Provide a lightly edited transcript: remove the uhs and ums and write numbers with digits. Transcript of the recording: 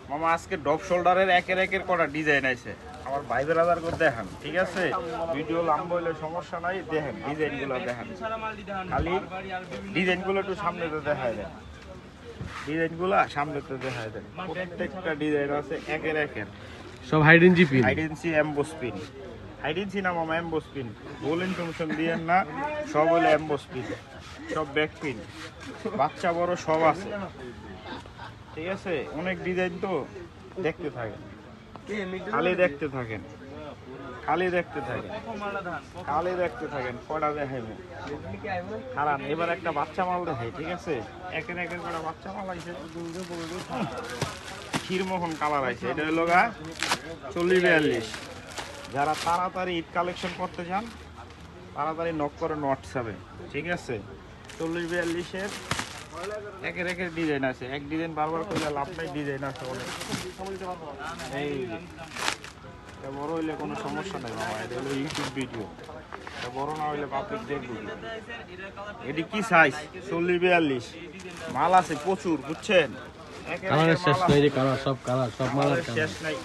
মামা আজকে ডপ শোল্ডারের একের একের কটা ডিজাইন আছে আমার ভাই ব্রাদার করে দেখান ঠিক আছে ভিডিও লম্বা হলে সমস্যা নাই দেখেন ডিজাইনগুলো দেখেন খালি ডিজাইনগুলো একটু সামনে তো দেখায় দেন ডিজাইনগুলো সামনে তো দেখায় দেন প্রত্যেকটা ডিজাইন আছে একের একের সব high density pin high density emboss pin high density না মামা এমবোস পিন বলেন টেনশন দিয়েন না সব হলো এমবোস পিন সব ব্যাক পিন বাচ্চা বড় সব আছে ঠিক আছে অনেক ডিজাইন তো দেখতে থাকেন খালি দেখতে থাকেন খালি দেখতে থাকেন খালি দেখতে থাকেন কটা দেখাইবো খারাপ এবার একটা বাচ্চা মাল দেখাই ঠিক আছে একের একের কটা বাচ্চা মাল আইছে ক্ষীরমোহন কালার আছে এটা হলো গা 40-42 যারা তাড়াতাড়ি ঈদ কালেকশন করতে চান তাড়াতাড়ি নক করে হোয়াটসঅ্যাপে ঠিক আছে 40-42-এর একের একের ডিজাইন আছে এক ডিজাইন বারবার করলে লাভ নাই ডিজাইন আছে অনেক এই এটা বড় হইলে কোনো সমস্যা নেই বাবা এটা হলো ইউটিউব ভিডিও এটা বড় না হইলে পাবলিক দেখবে এটি কি সাইজ 40-42 মাল আছে প্রচুর বুঝছেন কালার শেষ নাই রে কালার সব মাল শেষ নাই